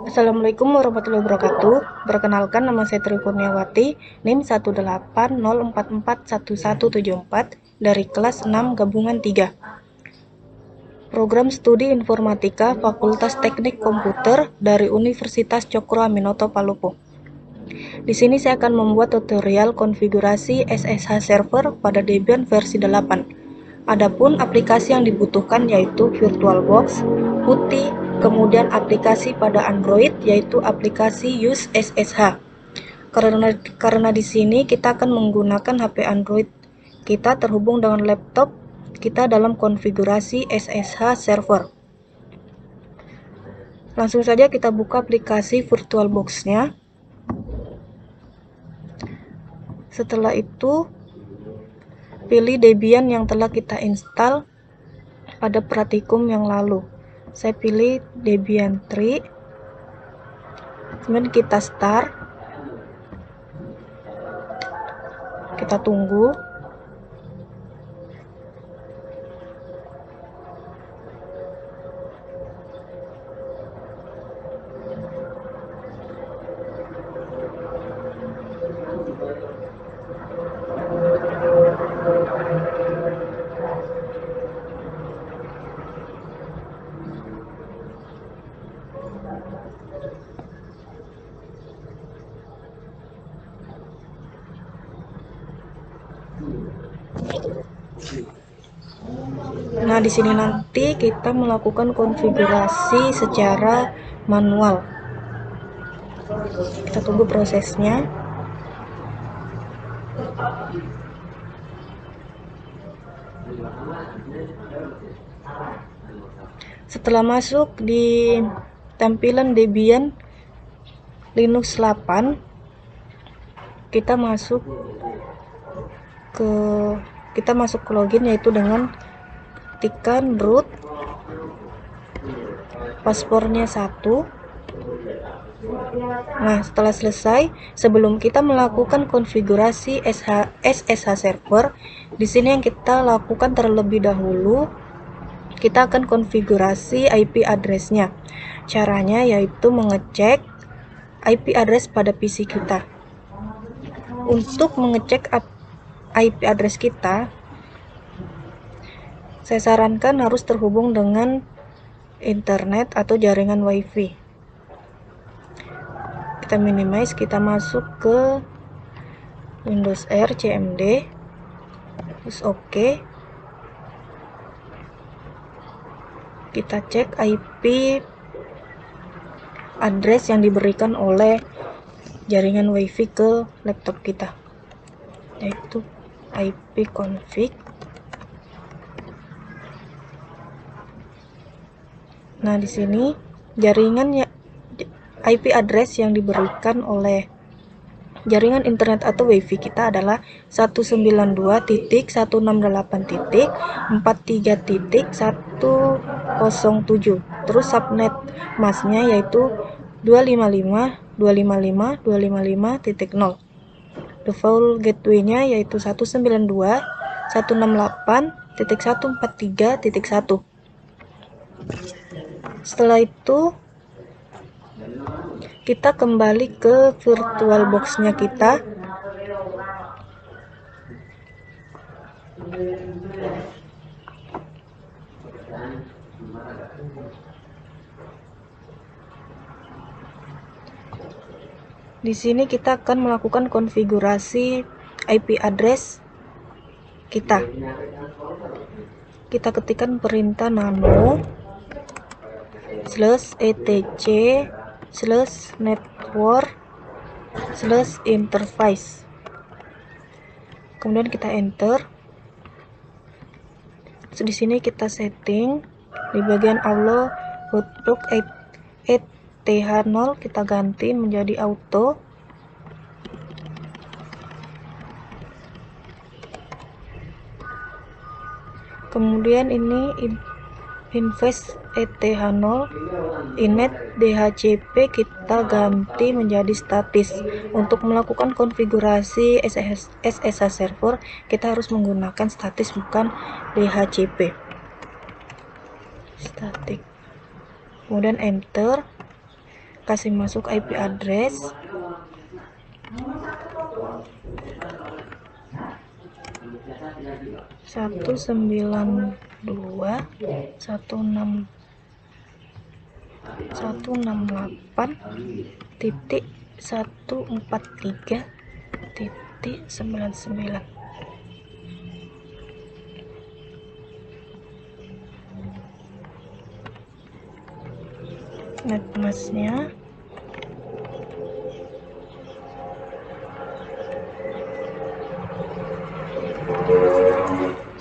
Assalamualaikum warahmatullahi wabarakatuh. Perkenalkan, nama saya Tri Kurniawati, NIM 180441174 dari kelas 6 gabungan 3. Program Studi Informatika Fakultas Teknik Komputer dari Universitas Cokro Aminoto Palopo. Di sini saya akan membuat tutorial konfigurasi SSH server pada Debian versi 8. Adapun aplikasi yang dibutuhkan yaitu VirtualBox, PuTTY, kemudian aplikasi pada Android yaitu aplikasi Use SSH. Karena di sini kita akan menggunakan HP Android kita terhubung dengan laptop kita dalam konfigurasi SSH server. Langsung saja kita buka aplikasi VirtualBox-nya. Setelah itu pilih Debian yang telah kita install pada praktikum yang lalu. Saya pilih Debian 3. Kemudian kita start. Kita tunggu. Nah, di sini nanti kita melakukan konfigurasi secara manual. Kita tunggu prosesnya. Setelah masuk di tampilan Debian Linux 8, kita masuk ke login yaitu dengan ketikkan root, paspornya 1. Nah, setelah selesai, sebelum kita melakukan konfigurasi SSH server, di sini yang kita lakukan terlebih dahulu, kita akan konfigurasi IP address-nya. Caranya yaitu mengecek IP address pada PC kita. Untuk mengecek IP address kita, saya sarankan harus terhubung dengan internet atau jaringan WiFi. Kita minimize, kita masuk ke Windows R CMD, terus OK. Kita cek IP address yang diberikan oleh jaringan WiFi ke laptop kita, yaitu ipconfig. Nah, di sini IP address yang diberikan oleh jaringan internet atau WiFi kita adalah 192.168.43.107. Terus subnet masknya yaitu 255.255.255.0. Default gateway-nya yaitu 192.168.143.1. Setelah itu kita kembali ke VirtualBox-nya kita. Di sini kita akan melakukan konfigurasi IP address kita. Kita ketikkan perintah nano /etc/network/interface. Kemudian kita enter. Terus di sini kita setting di bagian auto outlook ETH0 kita ganti menjadi auto. Kemudian ini invest ETH0 inet DHCP kita ganti menjadi statis. Untuk melakukan konfigurasi SSH server kita harus menggunakan statis bukan DHCP. Static. Kemudian enter. kasih masuk IP address. Satu sembilan dua satu enam delapan titik 143.99. Netmasknya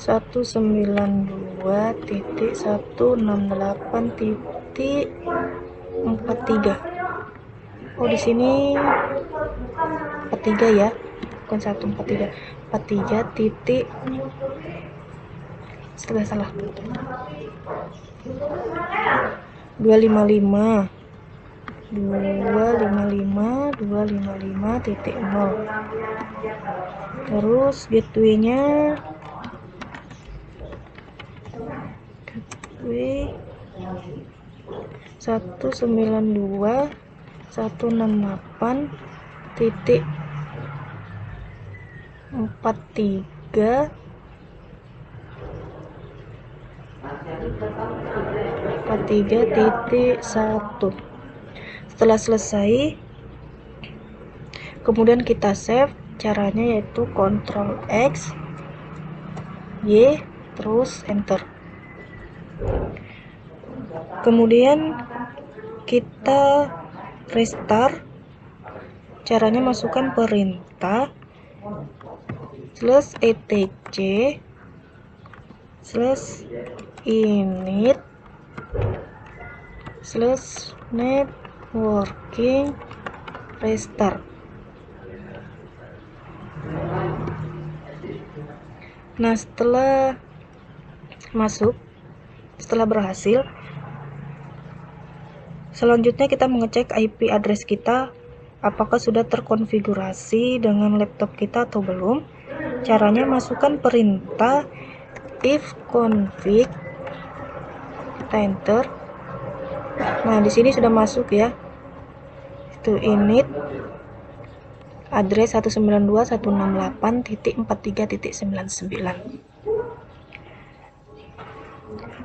192.168.43. Oh, di sini 43 ya, bukan 143. 43 titik, salah 255 titik 0. Terus gateway-nya gateway 192.168.43.1. Setelah selesai, kemudian kita save. Caranya yaitu Ctrl X, Y, terus enter. Kemudian kita restart. Caranya masukkan perintah /etc /init /networking restart. Nah, setelah berhasil, selanjutnya kita mengecek IP address kita apakah sudah terkonfigurasi dengan laptop kita atau belum. Caranya masukkan perintah ifconfig, kita enter. Nah, di sini sudah masuk ya, itu init address 192.168.43.99.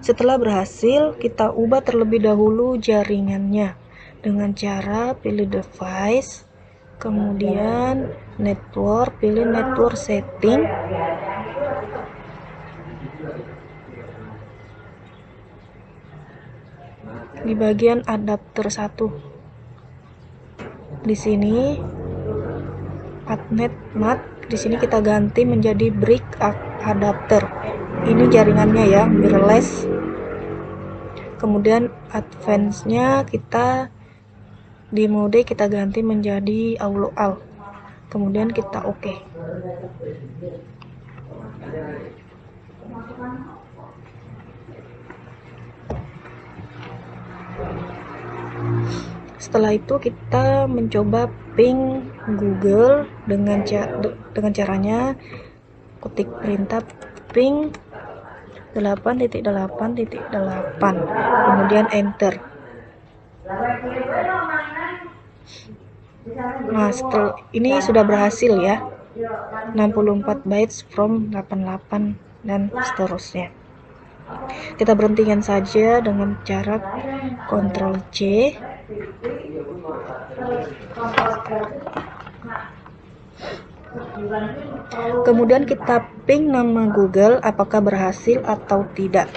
Setelah berhasil, kita ubah terlebih dahulu jaringannya dengan cara pilih device, kemudian network, pilih network setting. Di bagian adapter 1. Di sini adnet NAT, di sini kita ganti menjadi brick adapter. Ini jaringannya ya, wireless. Kemudian advance-nya kita di mode kita ganti menjadi all. Kemudian kita oke. Setelah itu kita mencoba ping Google dengan caranya ketik perintah ping 8.8.8, kemudian enter. Nah, setelah ini sudah berhasil ya, 64 bytes from 88 dan seterusnya. Kita berhentikan saja dengan cara Ctrl C. Kemudian kita ping nama Google apakah berhasil atau tidak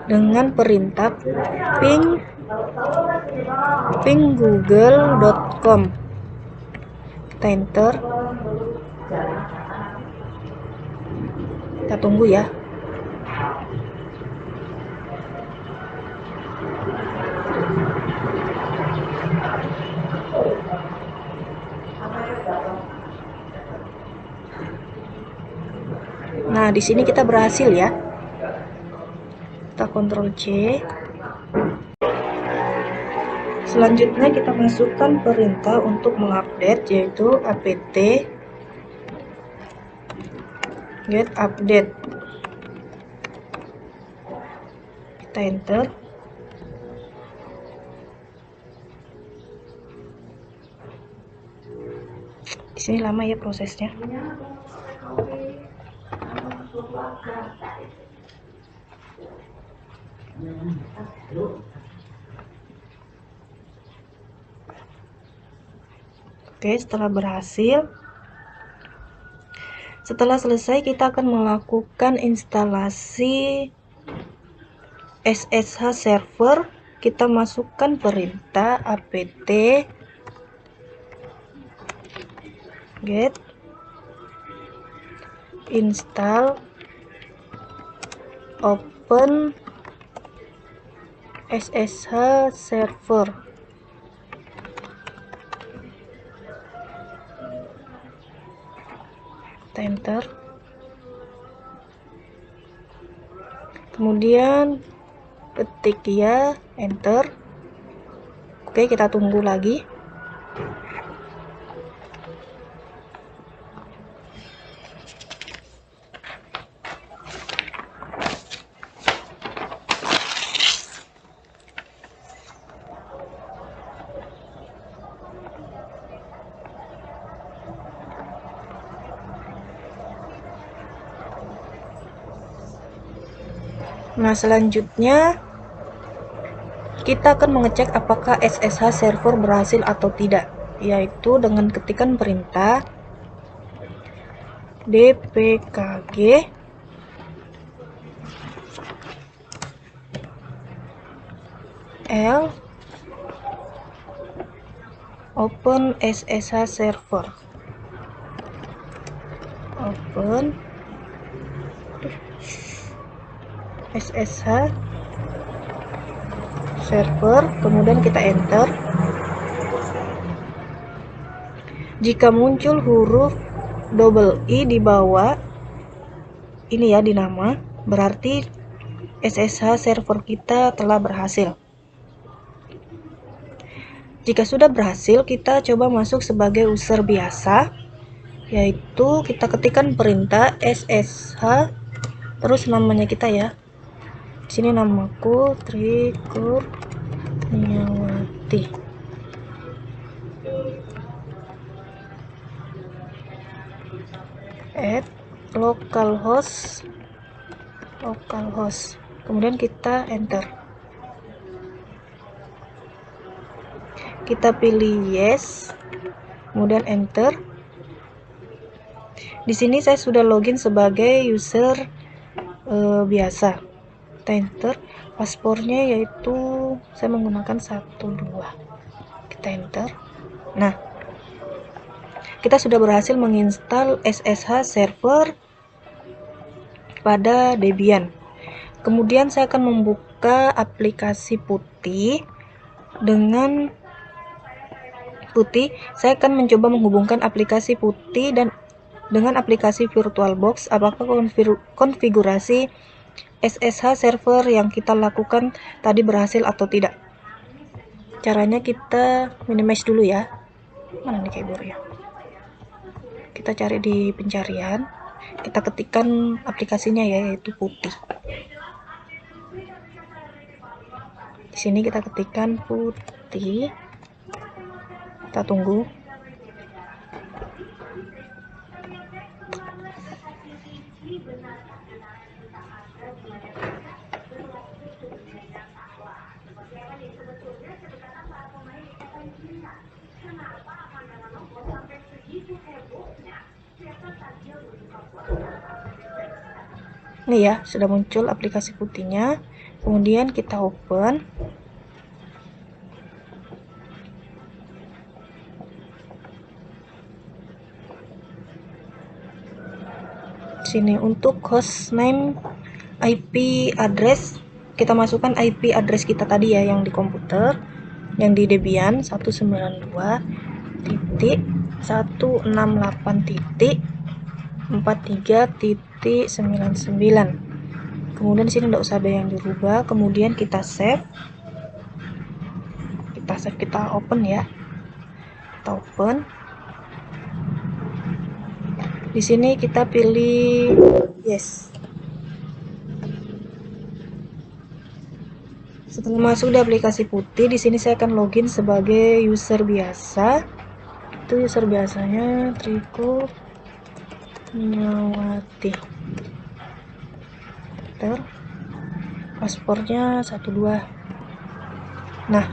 dengan perintah ping google.com. Kita enter. Kita tunggu ya. Nah, di sini kita berhasil ya. Kita Ctrl C. Selanjutnya kita masukkan perintah untuk mengupdate, yaitu apt get update. Kita enter. Di sini lama ya prosesnya. Oke, setelah selesai kita akan melakukan instalasi SSH server. Kita masukkan perintah apt get install open SSH server. Enter. Kemudian ketik ya, enter. Oke, kita tunggu lagi. Nah, selanjutnya kita akan mengecek apakah SSH server berhasil atau tidak, yaitu dengan ketikan perintah dpkg l open SSH server. Open SSH server, kemudian kita enter. Jika muncul huruf double I di bawah ini ya di nama, berarti SSH server kita telah berhasil. Jika sudah berhasil, kita coba masuk sebagai user biasa, yaitu kita ketikkan perintah SSH terus namanya kita ya. Di sini namaku Tri Kurniawati. Add localhost. Kemudian kita enter. Kita pilih yes, kemudian enter. Di sini saya sudah login sebagai user biasa. Kita enter. Paspornya yaitu saya menggunakan 12. Kita enter. Nah, kita sudah berhasil menginstal SSH server pada Debian. Kemudian saya akan membuka aplikasi Putih. Dengan Putih, saya akan mencoba menghubungkan aplikasi Putih dan dengan aplikasi VirtualBox. Apakah konfigurasi SSH server yang kita lakukan tadi berhasil atau tidak? Caranya kita minimize dulu ya. Mana nih keyboard ya? Kita cari di pencarian, kita ketikkan aplikasinya ya, yaitu Putih. Di sini kita ketikkan Putih. Kita tunggu. Ini ya, sudah muncul aplikasi Putihnya. Kemudian kita open. Sini untuk hostname IP address, kita masukkan IP address kita tadi ya, yang di komputer, yang di Debian 192.168.43.99. Kemudian di sini tidak usah ada yang dirubah. Kemudian kita save. Kita open ya. Kita open. Di sini kita pilih yes. Setelah masuk di aplikasi Putih, di sini saya akan login sebagai user biasa. Itu user biasanya Triko Nyawati. Paspornya 12. Nah,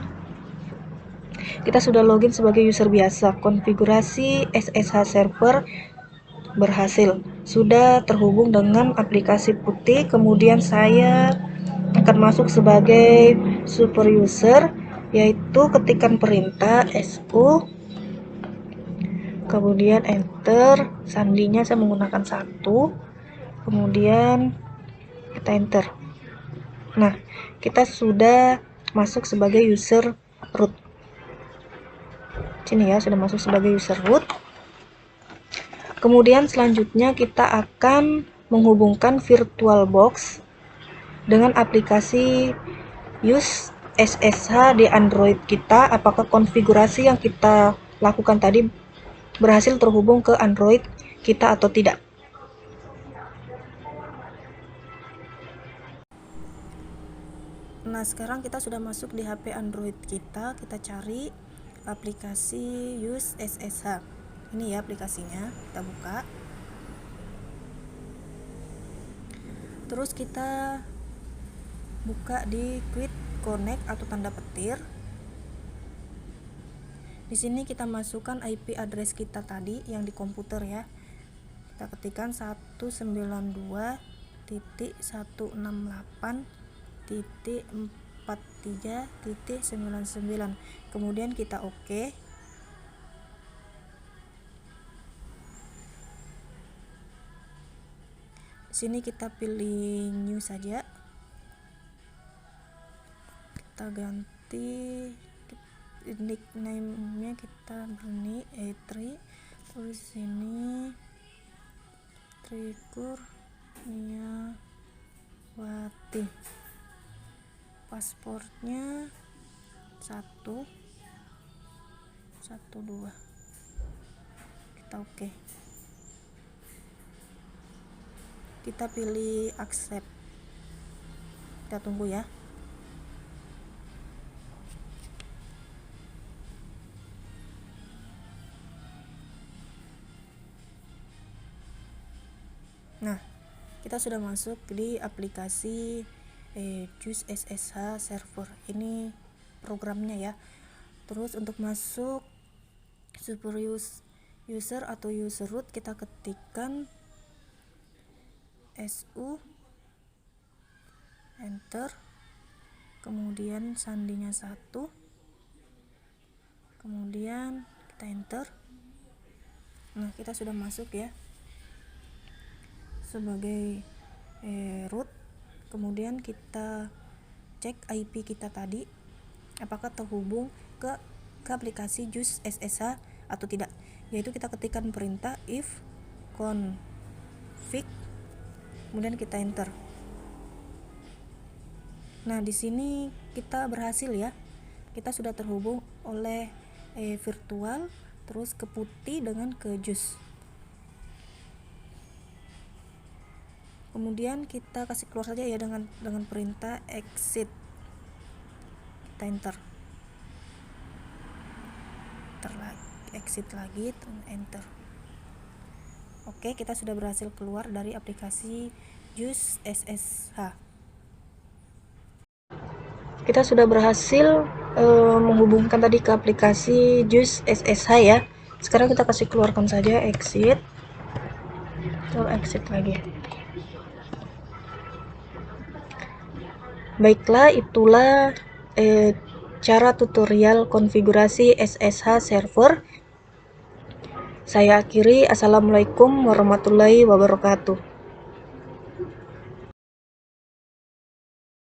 kita sudah login sebagai user biasa. Konfigurasi SSH server berhasil. Sudah terhubung dengan aplikasi putih. Kemudian saya akan masuk sebagai super user, yaitu ketikkan perintah su, kemudian enter. Sandinya saya menggunakan 1, kemudian kita enter. Nah, kita sudah masuk sebagai user root. Sini ya, sudah masuk sebagai user root. Kemudian selanjutnya kita akan menghubungkan VirtualBox dengan aplikasi use SSH di Android kita. Apakah konfigurasi yang kita lakukan tadi berhasil terhubung ke Android kita atau tidak? Nah, sekarang kita sudah masuk di HP Android kita. Kita cari aplikasi use SSH. Ini ya aplikasinya, kita buka. Terus kita buka di Quick Connect atau tanda petir. Di sini kita masukkan IP address kita tadi yang di komputer ya. Kita ketikkan 198.168.43.99. Kemudian kita oke. Sini kita pilih new saja. Kita ganti nickname-nya, kita beri E3. Terus sini Triko Nyawati. Paspornya 112. Kita oke. Kita pilih accept. Kita tunggu ya. Nah, kita sudah masuk di aplikasi Use SSH server. Ini programnya ya. Terus untuk masuk super user atau user root, kita ketikkan su, enter, kemudian sandinya 1, kemudian kita enter. Nah, kita sudah masuk ya sebagai root. Kemudian kita cek IP kita tadi apakah terhubung ke aplikasi Use SSH atau tidak, yaitu kita ketikkan perintah if config, kemudian kita enter. Nah, di sini kita berhasil ya, kita sudah terhubung oleh virtual, terus ke putih dengan ke Use. Kemudian kita kasih keluar saja ya dengan perintah exit. Kita enter exit lagi, enter. Oke, kita sudah berhasil keluar dari aplikasi Use SSH. Kita sudah berhasil menghubungkan tadi ke aplikasi Use SSH ya. Sekarang kita kasih keluarkan saja, exit. Lalu exit lagi. Baiklah, itulah cara tutorial konfigurasi SSH server. Saya akhiri. Assalamualaikum warahmatullahi wabarakatuh.